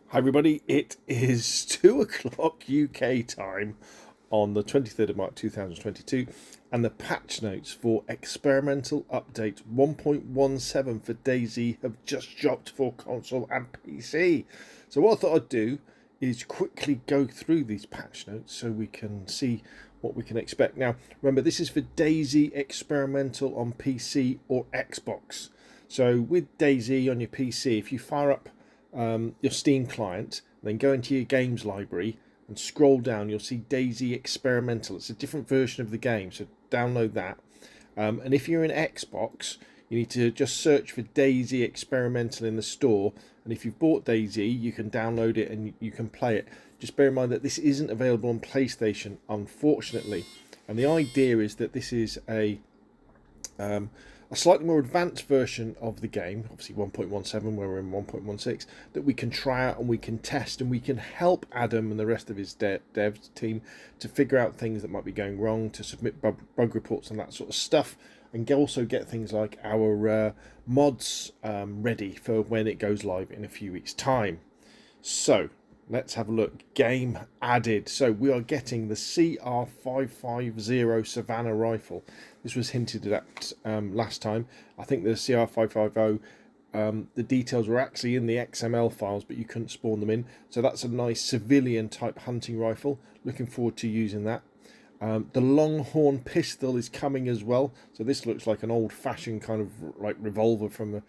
Hi everybody, it is 2 o'clock UK time on the 23rd of March 2022 and the patch notes for experimental update 1.17 for DayZ have just dropped for console and PC. So what I thought I'd do is quickly go through these patch notes so we can see what we can expect. Now remember, this is for DayZ experimental on PC or Xbox. So with DayZ on your PC, if you fire up your Steam client, then go into your games library and scroll down, you'll see DayZ Experimental. It's a different version of the game, so download that. And if you're in Xbox, you need to just search for DayZ Experimental in the store. And if you've bought DayZ, you can download it and you can play it. Just bear in mind that this isn't available on PlayStation, unfortunately. And the idea is that this is a slightly more advanced version of the game, obviously 1.17 where we're in 1.16, that we can try out and we can test and we can help Adam and the rest of his dev team to figure out things that might be going wrong, to submit bug reports and that sort of stuff, and also get things like our mods ready for when it goes live in a few weeks' time. So let's have a look. Game added. So we are getting the CR550 Savannah rifle. This was hinted at last time. I think the CR550, the details were actually in the XML files, but you couldn't spawn them in. So that's a nice civilian type hunting rifle. Looking forward to using that. The Longhorn Pistol is coming as well. So this looks like an old-fashioned kind of like revolver from the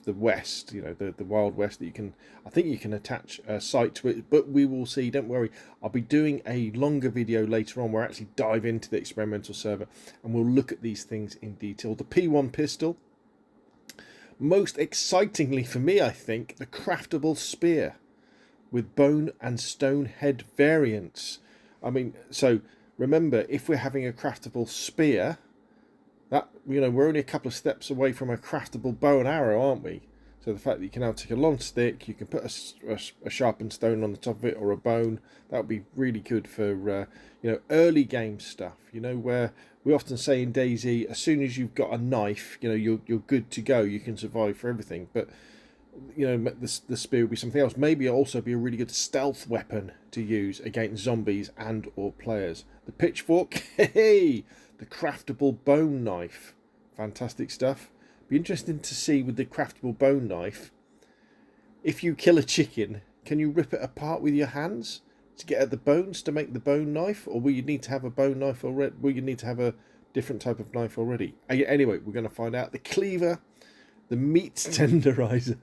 West, you know, the Wild West, that you can, I think you can attach a sight to it, but we will see. Don't worry, I'll be doing a longer video later on where I actually dive into the experimental server and we'll look at these things in detail. The P1 pistol. Most excitingly for me, I think, the Craftable Spear with bone and stone head variants. I mean, so remember, if we're having a craftable spear, that, you know, we're only a couple of steps away from a craftable bow and arrow, aren't we? So the fact that you can now take a long stick, you can put a sharpened stone on the top of it, or a bone, that would be really good for you know, early game stuff. You know, where we often say in DayZ, as soon as you've got a knife, you know, you're good to go. You can survive for everything, but you know, the spear would be something else. Maybe it'll also be a really good stealth weapon to use against zombies and or players. The pitchfork, hey, the craftable bone knife, fantastic stuff. Be interesting to see with the craftable bone knife, if you kill a chicken, can you rip it apart with your hands to get at the bones to make the bone knife, or will you need to have a bone knife already? Will you need to have a different type of knife already? Anyway, we're going to find out. The cleaver, the meat tenderizer.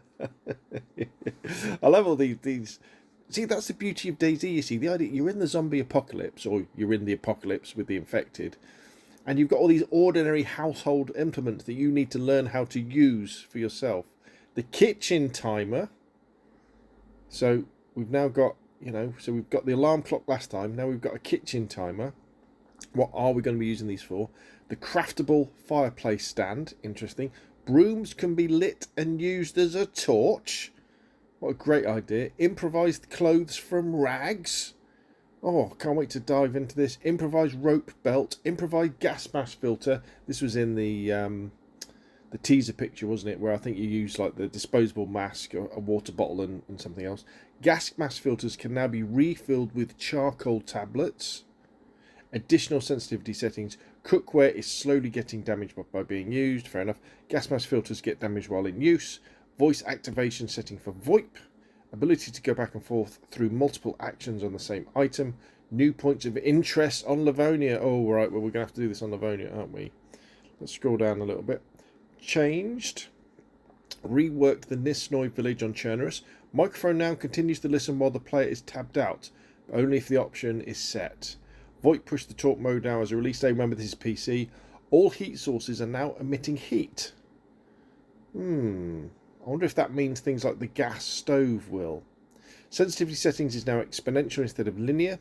I love all these. See, that's the beauty of DayZ. You see, the idea, you're in the zombie apocalypse, or you're in the apocalypse with the infected, and you've got all these ordinary household implements that you need to learn how to use for yourself. The kitchen timer. So we've now got, you know, so we've got the alarm clock last time. Now we've got a kitchen timer. What are we going to be using these for? The craftable fireplace stand. Interesting. Brooms can be lit and used as a torch. What a great idea. Improvised clothes from rags. Oh, can't wait to dive into this. Improvised rope belt. Improvised gas mask filter. This was in the teaser picture, wasn't it? Where I think you use like the disposable mask, a water bottle and something else. Gas mask filters can now be refilled with charcoal tablets. Additional sensitivity settings. Cookware is slowly getting damaged by being used. Fair enough. Gas mask filters get damaged while in use. Voice activation setting for VoIP. Ability to go back and forth through multiple actions on the same item. New points of interest on Livonia. Oh, right. Well, we're going to have to do this on Livonia, aren't we? Let's scroll down a little bit. Changed. Reworked the Nisnoy village on Chernerus. Microphone now continues to listen while the player is tabbed out, but only if the option is set. VoIP pushed the talk mode now as a release day. Remember, this is PC. All heat sources are now emitting heat. I wonder if that means things like the gas stove will. Sensitivity settings is now exponential instead of linear.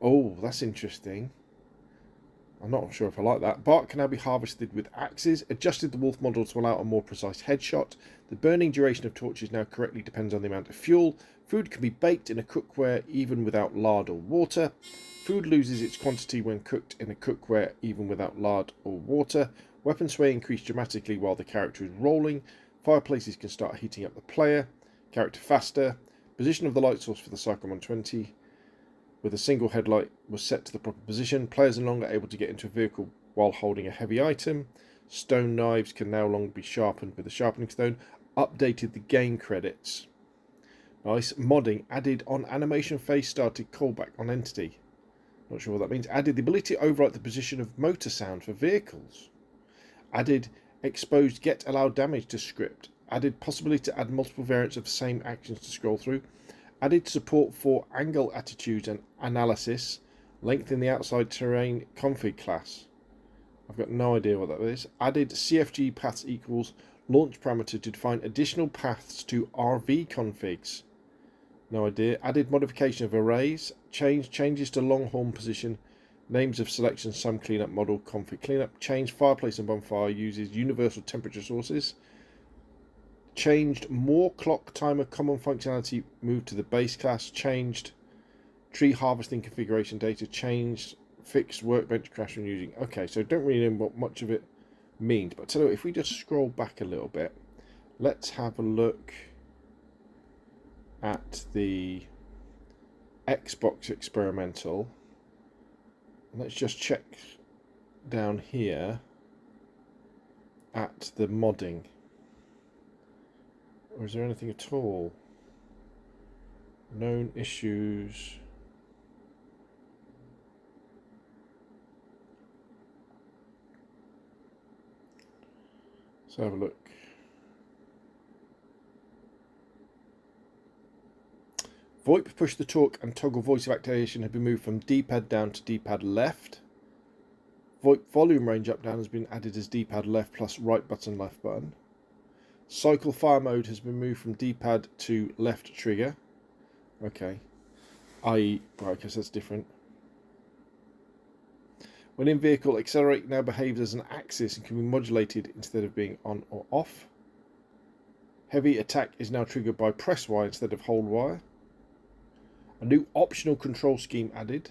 Oh, that's interesting. I'm not sure if I like that. Bark can now be harvested with axes. Adjusted the wolf model to allow a more precise headshot. The burning duration of torches now correctly depends on the amount of fuel. Food can be baked in a cookware even without lard or water. Food loses its quantity when cooked in a cookware even without lard or water. Weapon sway increased dramatically while the character is rolling. Fireplaces can start heating up the player. Character faster. Position of the light source for the Cyclone 120 with a single headlight was set to the proper position. Players are no longer able to get into a vehicle while holding a heavy item. Stone knives can now longer be sharpened with a sharpening stone. Updated the game credits. Nice. Modding. Added on animation phase started callback on entity. Not sure what that means. Added the ability to overwrite the position of motor sound for vehicles. Added exposed get allowed damage to script. Added possibility to add multiple variants of the same actions to scroll through. Added support for angle attitudes and analysis. Lengthen the outside terrain config class. I've got no idea what that is. Added CFG paths equals launch parameter to define additional paths to RV configs. No idea. Added modification of arrays. Changes to Longhorn position. Names of selection, some cleanup model, config cleanup. Changed fireplace and bonfire uses universal temperature sources. Changed more clock timer common functionality, moved to the base class. Changed tree harvesting configuration data. Changed fixed workbench crash when using. Okay, so don't really know what much of it means. But tell you what, if we just scroll back a little bit, let's have a look at the Xbox experimental. Let's just check down here at the modding. Or is there anything at all? Known issues. Let's have a look. VoIP push the torque and toggle voice of activation have been moved from D-pad down to D-pad left. VoIP volume range up down has been added as D-pad left plus right button left button. Cycle fire mode has been moved from D-pad to left trigger. Okay. Right, okay, so that's different. When in vehicle, accelerate now behaves as an axis and can be modulated instead of being on or off. Heavy attack is now triggered by press Y instead of hold Y. A new optional control scheme added.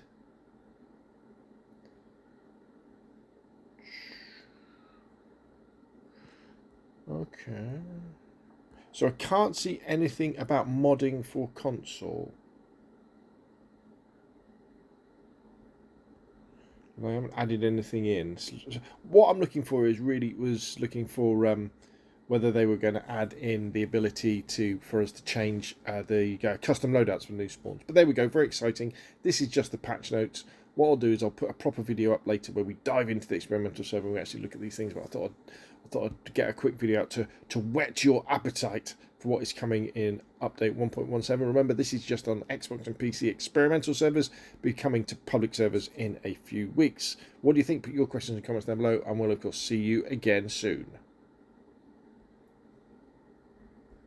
Okay. So I can't see anything about modding for console. I haven't added anything in. What I'm looking for is looking for whether they were going to add in the ability for us to change the custom loadouts for new spawns. But there we go, very exciting. This is just the patch notes. What I'll do is I'll put a proper video up later where we dive into the experimental server and we actually look at these things. But I thought I'd get a quick video out to whet your appetite for what is coming in update 1.17. Remember, this is just on Xbox and PC experimental servers, be coming to public servers in a few weeks. What do you think? Put your questions and comments down below, and we'll of course see you again soon.